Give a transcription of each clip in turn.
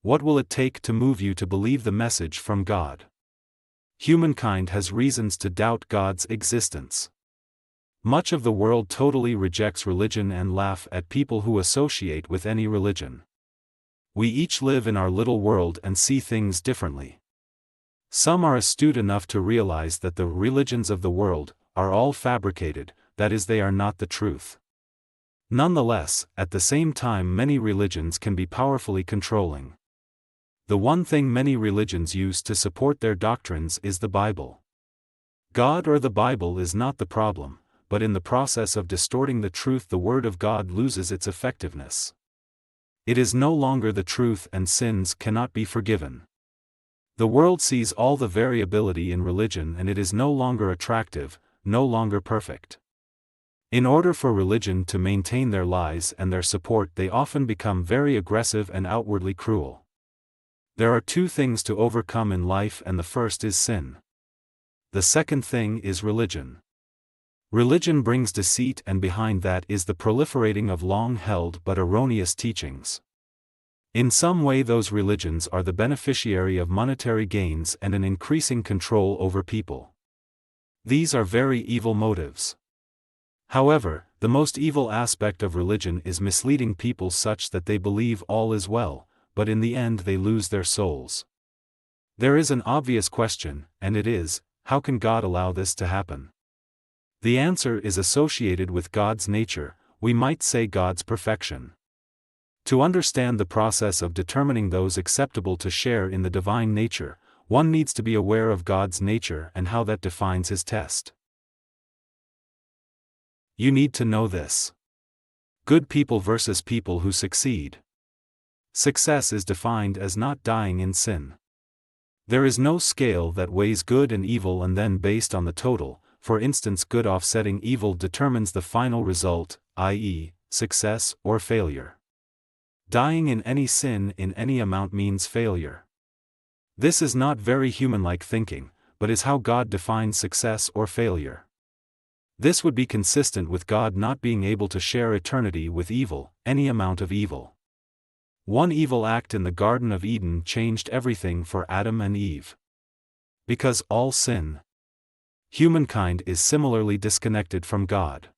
What will it take to move you to believe the message from God? Humankind has reasons to doubt God's existence. Much of the world totally rejects religion and laugh at people who associate with any religion. We each live in our little world and see things differently. Some are astute enough to realize that the religions of the world are all fabricated, that is, they are not the truth. Nonetheless, at the same time, many religions can be powerfully controlling. The one thing many religions use to support their doctrines is the Bible. God or the Bible is not the problem, but in the process of distorting the truth, the Word of God loses its effectiveness. It is no longer the truth and sins cannot be forgiven. The world sees all the variability in religion and it is no longer attractive, no longer perfect. In order for religion to maintain their lies and their support, they often become very aggressive and outwardly cruel. There are two things to overcome in life, and the first is sin. The second thing is religion. Religion brings deceit, and behind that is the proliferating of long-held but erroneous teachings. In some way, those religions are the beneficiary of monetary gains and an increasing control over people. These are very evil motives. However, the most evil aspect of religion is misleading people such that they believe all is well, but in the end they lose their souls. There is an obvious question, and it is, how can God allow this to happen? The answer is associated with God's nature, we might say God's perfection. To understand the process of determining those acceptable to share in the divine nature, one needs to be aware of God's nature and how that defines his test. You need to know this. Good people versus people who succeed. Success is defined as not dying in sin. There is no scale that weighs good and evil and then based on the total, for instance, good offsetting evil determines the final result, i.e., success or failure. Dying in any sin in any amount means failure. This is not very human-like thinking, but is how God defines success or failure. This would be consistent with God not being able to share eternity with evil, any amount of evil. One evil act in the Garden of Eden changed everything for Adam and Eve. Because all sin. Humankind is similarly disconnected from God.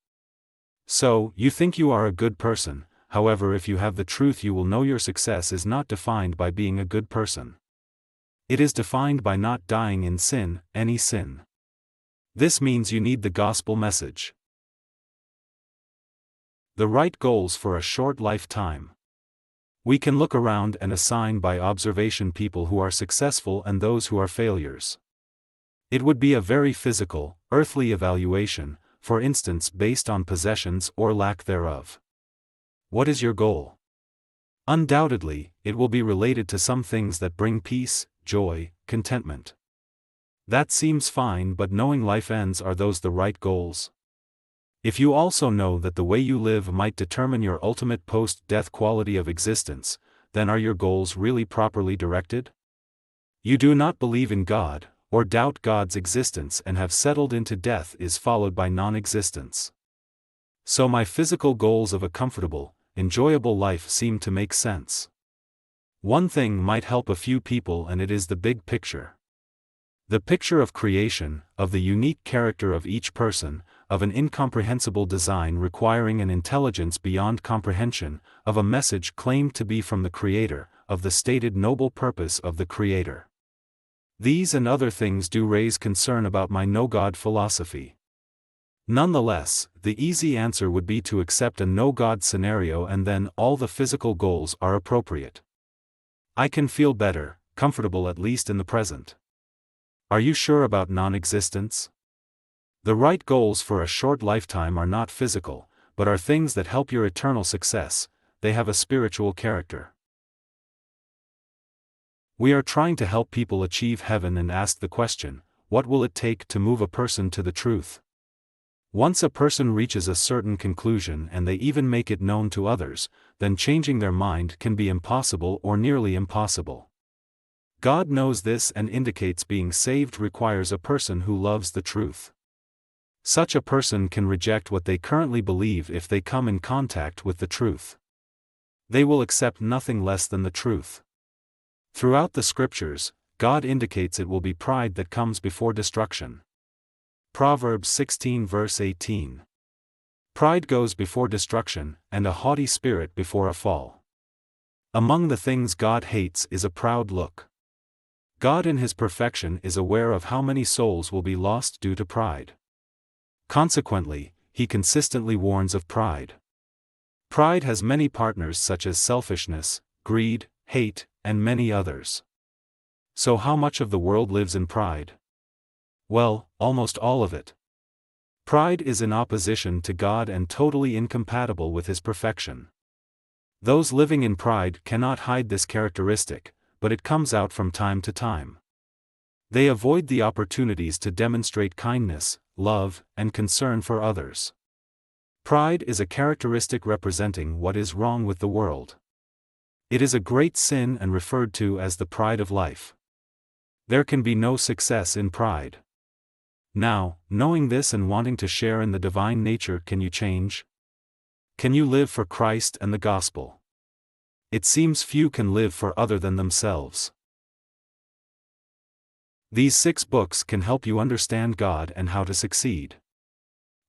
So, you think you are a good person, however, if you have the truth, you will know your success is not defined by being a good person. It is defined by not dying in sin, any sin. This means you need the gospel message. The right goals for a short lifetime. We can look around and assign by observation people who are successful and those who are failures. It would be a very physical, earthly evaluation, for instance based on possessions or lack thereof. What is your goal? Undoubtedly, it will be related to some things that bring peace, joy, contentment. That seems fine, but knowing life ends, are those the right goals? If you also know that the way you live might determine your ultimate post-death quality of existence, then are your goals really properly directed? You do not believe in God, or doubt God's existence and have settled into death is followed by non-existence. So my physical goals of a comfortable, enjoyable life seem to make sense. One thing might help a few people, and it is the big picture. The picture of creation, of the unique character of each person, of an incomprehensible design requiring an intelligence beyond comprehension, of a message claimed to be from the Creator, of the stated noble purpose of the Creator. These and other things do raise concern about my no-God philosophy. Nonetheless, the easy answer would be to accept a no-God scenario, and then all the physical goals are appropriate. I can feel better, comfortable at least in the present. Are you sure about non-existence? The right goals for a short lifetime are not physical, but are things that help your eternal success. They have a spiritual character. We are trying to help people achieve heaven and ask the question, what will it take to move a person to the truth? Once a person reaches a certain conclusion and they even make it known to others, then changing their mind can be impossible or nearly impossible. God knows this and indicates being saved requires a person who loves the truth. Such a person can reject what they currently believe if they come in contact with the truth. They will accept nothing less than the truth. Throughout the scriptures, God indicates it will be pride that comes before destruction. Proverbs 16 verse 18. Pride goes before destruction, and a haughty spirit before a fall. Among the things God hates is a proud look. God in His perfection is aware of how many souls will be lost due to pride. Consequently, He consistently warns of pride. Pride has many partners such as selfishness, greed, hate, and many others. So how much of the world lives in pride? Well, almost all of it. Pride is in opposition to God and totally incompatible with His perfection. Those living in pride cannot hide this characteristic, but it comes out from time to time. They avoid the opportunities to demonstrate kindness, love, and concern for others. Pride is a characteristic representing what is wrong with the world. It is a great sin and referred to as the pride of life. There can be no success in pride. Now, knowing this and wanting to share in the divine nature, can you change? Can you live for Christ and the gospel? It seems few can live for other than themselves. These 6 books can help you understand God and how to succeed.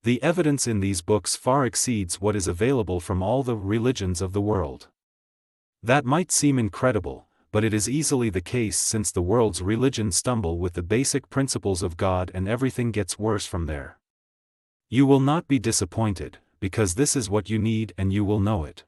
The evidence in these books far exceeds what is available from all the religions of the world. That might seem incredible, but it is easily the case since the world's religions stumble with the basic principles of God and everything gets worse from there. You will not be disappointed, because this is what you need and you will know it.